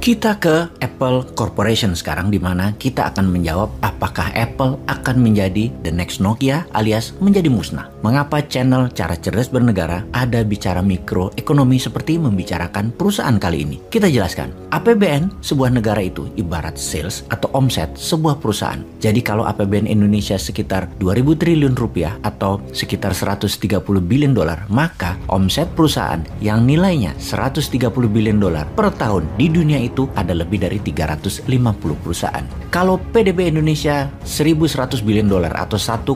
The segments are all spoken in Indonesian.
Kita ke Apple Corporation sekarang, di mana kita akan menjawab apakah Apple akan menjadi the next Nokia alias menjadi musnah. Mengapa channel Cara Cerdas Bernegara ada bicara mikroekonomi seperti membicarakan perusahaan kali ini? Kita jelaskan. APBN sebuah negara itu ibarat sales atau omset sebuah perusahaan. Jadi kalau APBN Indonesia sekitar 2.000 triliun rupiah atau sekitar 130 billion dolar, maka omset perusahaan yang nilainya 130 billion dolar per tahun di dunia itu ada lebih dari 350 perusahaan. Kalau PDB Indonesia 1.100 billion dolar atau 1,1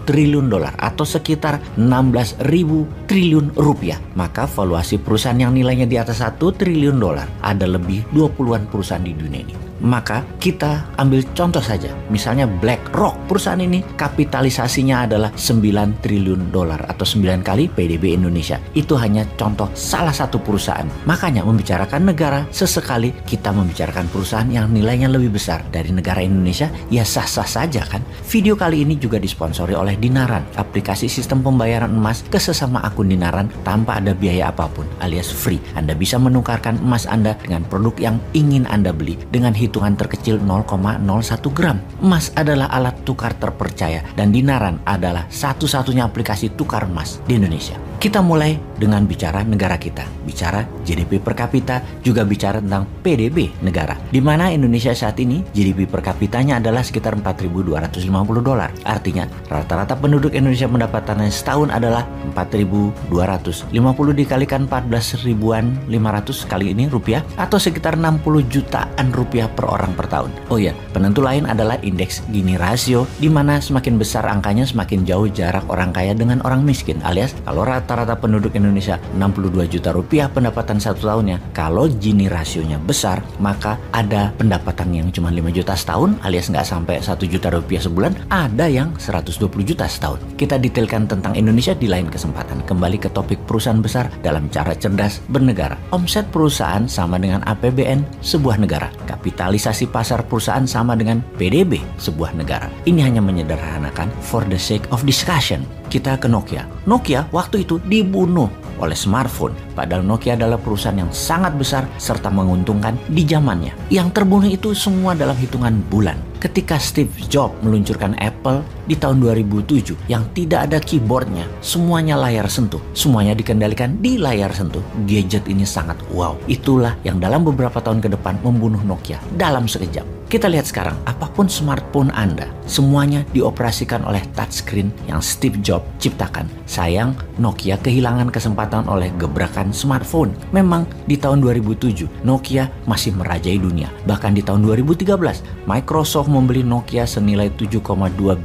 triliun dolar atau sekitar 16.000 triliun rupiah, maka valuasi perusahaan yang nilainya di atas 1 triliun dolar ada lebih 20-an perusahaan di dunia ini. Maka kita ambil contoh saja, misalnya BlackRock. Perusahaan ini kapitalisasinya adalah 9 triliun dolar atau 9 kali PDB Indonesia. Itu hanya contoh salah satu perusahaan. Makanya membicarakan negara, sesekali kita membicarakan perusahaan yang nilainya lebih besar dari negara Indonesia, ya sah-sah saja kan. Video kali ini juga disponsori oleh Dinaran, aplikasi sistem pembayaran emas ke sesama akun Dinaran tanpa ada biaya apapun alias free. Anda bisa menukarkan emas Anda dengan produk yang ingin Anda beli dengan hitungan terkecil 0,01 gram. Emas adalah alat tukar terpercaya dan Dinaran adalah satu-satunya aplikasi tukar emas di Indonesia. Kita mulai dengan bicara negara kita, bicara GDP per kapita, juga bicara tentang PDB negara. Di mana Indonesia saat ini GDP per kapitanya adalah sekitar 4.250 dolar. Artinya rata-rata penduduk Indonesia pendapatannya setahun adalah 4.250 dikalikan 14.500 kali ini rupiah atau sekitar 60 jutaan rupiah per orang per tahun. Oh ya, penentu lain adalah indeks Gini rasio, di mana semakin besar angkanya semakin jauh jarak orang kaya dengan orang miskin, alias kalau rata-rata penduduk Indonesia 62 juta rupiah pendapatan satu tahunnya, kalau Gini rasionya besar, maka ada pendapatan yang cuma 5 juta setahun alias nggak sampai 1 juta rupiah sebulan, ada yang 120 juta setahun. Kita detailkan tentang Indonesia di lain kesempatan. Kembali ke topik perusahaan besar dalam Cara Cerdas Bernegara. Omset perusahaan sama dengan APBN sebuah negara. Kapitalisasi pasar perusahaan sama dengan PDB sebuah negara. Ini hanya menyederhanakan for the sake of discussion. Kita ke Nokia. Nokia waktu itu dibunuh oleh smartphone. Padahal Nokia adalah perusahaan yang sangat besar serta menguntungkan di zamannya. Yang terbunuh itu semua dalam hitungan bulan. Ketika Steve Jobs meluncurkan Apple di tahun 2007 yang tidak ada keyboardnya, semuanya layar sentuh, semuanya dikendalikan di layar sentuh. Gadget ini sangat wow. Itulah yang dalam beberapa tahun ke depan membunuh Nokia dalam sekejap. Kita lihat sekarang, apapun smartphone Anda, semuanya dioperasikan oleh touchscreen yang Steve Jobs ciptakan. Sayang, Nokia kehilangan kesempatan oleh gebrakan smartphone. Memang di tahun 2007, Nokia masih merajai dunia. Bahkan di tahun 2013, Microsoft membeli Nokia senilai 7,2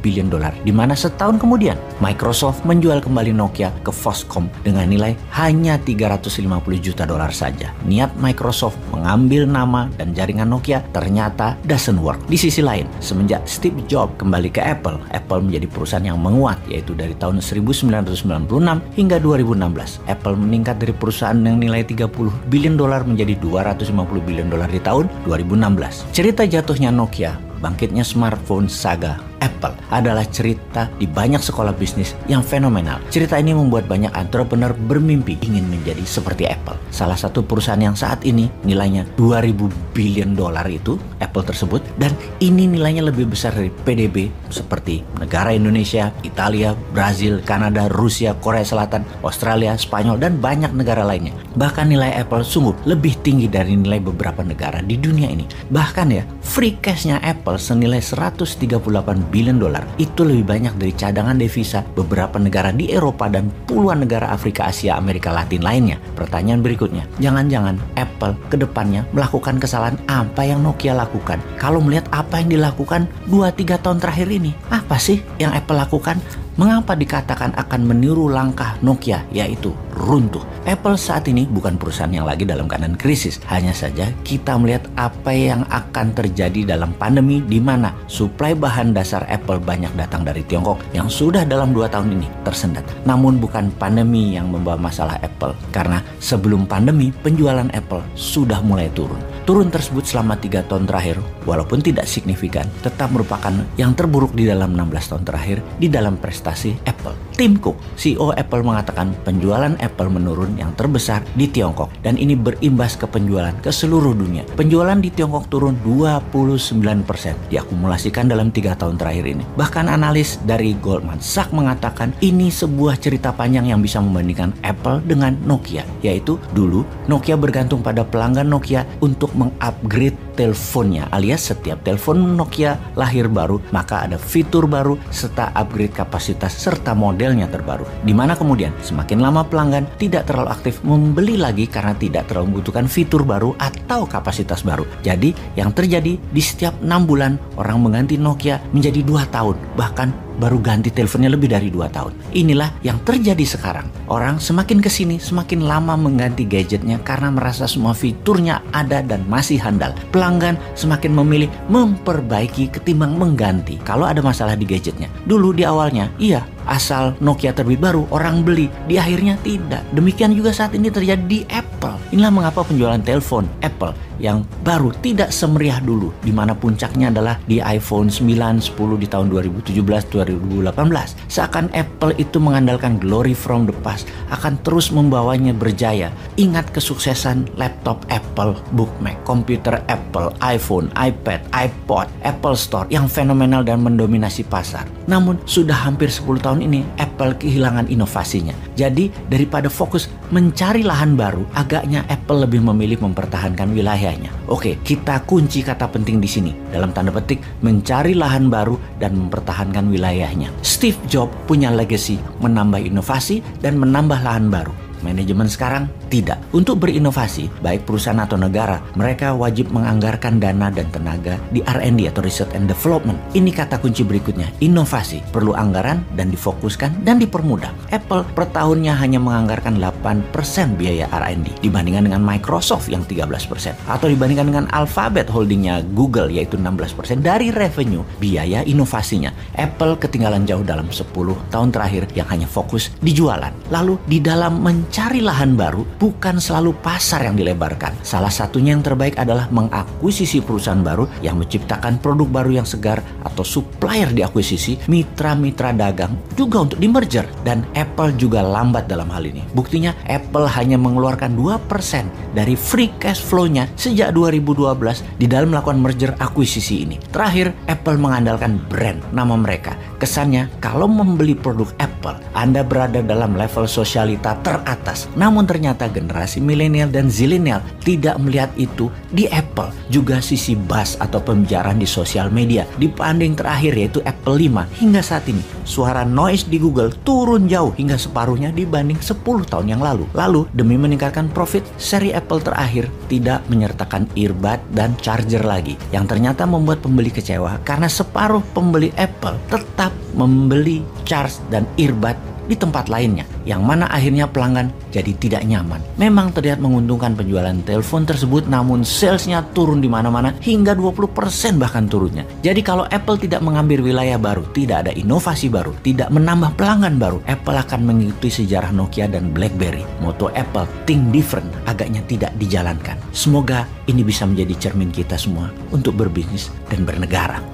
billion dolar, di mana setahun kemudian Microsoft menjual kembali Nokia ke Foxconn dengan nilai hanya 350 juta dolar saja. Niat Microsoft mengambil nama dan jaringan Nokia ternyata doesn't work. Di sisi lain, semenjak Steve Jobs kembali ke Apple, Apple menjadi perusahaan yang menguat, yaitu dari tahun 1996 hingga 2016. Apple meningkat dari perusahaan yang nilai 30 billion dolar menjadi 250 billion dolar di tahun 2016. Cerita jatuhnya Nokia, bangkitnya smartphone saga Apple adalah cerita di banyak sekolah bisnis yang fenomenal. Cerita ini membuat banyak entrepreneur bermimpi ingin menjadi seperti Apple. Salah satu perusahaan yang saat ini nilainya 2.000 billion dolar itu Apple tersebut, dan ini nilainya lebih besar dari PDB seperti negara Indonesia, Italia, Brazil, Kanada, Rusia, Korea Selatan, Australia, Spanyol, dan banyak negara lainnya. Bahkan nilai Apple sungguh lebih tinggi dari nilai beberapa negara di dunia ini. Bahkan ya, free cash-nya Apple senilai 138 billion dolar. Itu lebih banyak dari cadangan devisa beberapa negara di Eropa dan puluhan negara Afrika, Asia, Amerika Latin lainnya. Pertanyaan berikutnya, jangan-jangan Apple ke depannya melakukan kesalahan apa yang Nokia lakukan? Kalau melihat apa yang dilakukan 2-3 tahun terakhir ini, apa sih yang Apple lakukan? Mengapa dikatakan akan meniru langkah Nokia, yaitu runtuh? Apple saat ini bukan perusahaan yang lagi dalam keadaan krisis. Hanya saja kita melihat apa yang akan terjadi dalam pandemi, di mana suplai bahan dasar Apple banyak datang dari Tiongkok yang sudah dalam 2 tahun ini tersendat. Namun bukan pandemi yang membawa masalah Apple, karena sebelum pandemi penjualan Apple sudah mulai turun. turun tersebut selama 3 tahun terakhir, walaupun tidak signifikan, tetap merupakan yang terburuk di dalam 16 tahun terakhir di dalam prestasi Apple. Tim Cook, CEO Apple, mengatakan penjualan Apple menurun yang terbesar di Tiongkok dan ini berimbas ke penjualan ke seluruh dunia. Penjualan di Tiongkok turun 29% diakumulasikan dalam 3 tahun terakhir ini. Bahkan analis dari Goldman Sachs mengatakan ini sebuah cerita panjang yang bisa membandingkan Apple dengan Nokia, yaitu dulu Nokia bergantung pada pelanggan Nokia untuk mengupgrade teleponnya, alias setiap telepon Nokia lahir baru maka ada fitur baru serta upgrade kapasitas serta modelnya terbaru, dimana kemudian semakin lama pelanggan tidak terlalu aktif membeli lagi karena tidak terlalu membutuhkan fitur baru atau kapasitas baru. Jadi yang terjadi di setiap 6 bulan orang mengganti Nokia menjadi 2 tahun, bahkan baru ganti teleponnya lebih dari 2 tahun. Inilah yang terjadi sekarang. Orang semakin kesini semakin lama mengganti gadgetnya karena merasa semua fiturnya ada dan masih handal. Pelanggan semakin memilih memperbaiki ketimbang mengganti kalau ada masalah di gadgetnya. Dulu di awalnya, iya, asal Nokia terbit baru orang beli, di akhirnya tidak. Demikian juga saat ini terjadi di Apple. Inilah mengapa penjualan telepon Apple yang baru tidak semeriah dulu, di mana puncaknya adalah di iPhone 9, 10 di tahun 2017-2018. Seakan Apple itu mengandalkan glory from the past akan terus membawanya berjaya. Ingat kesuksesan laptop Apple, Book Mac, komputer Apple, iPhone, iPad, iPod, Apple Store yang fenomenal dan mendominasi pasar. Namun sudah hampir 10 tahun ini Apple kehilangan inovasinya. Jadi daripada fokus mencari lahan baru, agaknya Apple lebih memilih mempertahankan wilayahnya. Oke, kita kunci kata penting di sini dalam tanda petik mencari lahan baru dan mempertahankan wilayahnya. Steve Jobs punya legacy menambah inovasi dan menambah lahan baru. Manajemen sekarang tidak. Untuk berinovasi, baik perusahaan atau negara, mereka wajib menganggarkan dana dan tenaga di R&D atau Research and Development. Ini kata kunci berikutnya, inovasi perlu anggaran dan difokuskan dan dipermudah. Apple per tahunnya hanya menganggarkan 8% biaya R&D dibandingkan dengan Microsoft yang 13%, atau dibandingkan dengan Alphabet holdingnya Google yaitu 16% dari revenue biaya inovasinya. Apple ketinggalan jauh dalam 10 tahun terakhir yang hanya fokus di jualan. Lalu di dalam mencari lahan baru, bukan selalu pasar yang dilebarkan. Salah satunya yang terbaik adalah mengakuisisi perusahaan baru yang menciptakan produk baru yang segar atau supplier diakuisisi, mitra-mitra dagang juga untuk di merger. Dan Apple juga lambat dalam hal ini. Buktinya Apple hanya mengeluarkan 2% dari free cash flow-nya sejak 2012 di dalam melakukan merger akuisisi ini. Terakhir, Apple mengandalkan brand, nama mereka. Kesannya kalau membeli produk Apple, Anda berada dalam level sosialita teratas. Namun ternyata generasi milenial dan zilenial tidak melihat itu di Apple. Juga sisi buzz atau pembicaraan di sosial media dibanding terakhir yaitu Apple 5 hingga saat ini. Suara noise di Google turun jauh hingga separuhnya dibanding 10 tahun yang lalu. Lalu demi meningkatkan profit, seri Apple terakhir tidak menyertakan earbud dan charger lagi, yang ternyata membuat pembeli kecewa karena separuh pembeli Apple tetap membeli charge dan earbud di tempat lainnya, yang mana akhirnya pelanggan jadi tidak nyaman. Memang terlihat menguntungkan penjualan telepon tersebut, namun salesnya turun di mana-mana hingga 20% bahkan turunnya. Jadi kalau Apple tidak mengambil wilayah baru, tidak ada inovasi baru, tidak menambah pelanggan baru, Apple akan mengikuti sejarah Nokia dan BlackBerry. Moto Apple, think different, agaknya tidak dijalankan. Semoga ini bisa menjadi cermin kita semua untuk berbisnis dan bernegara.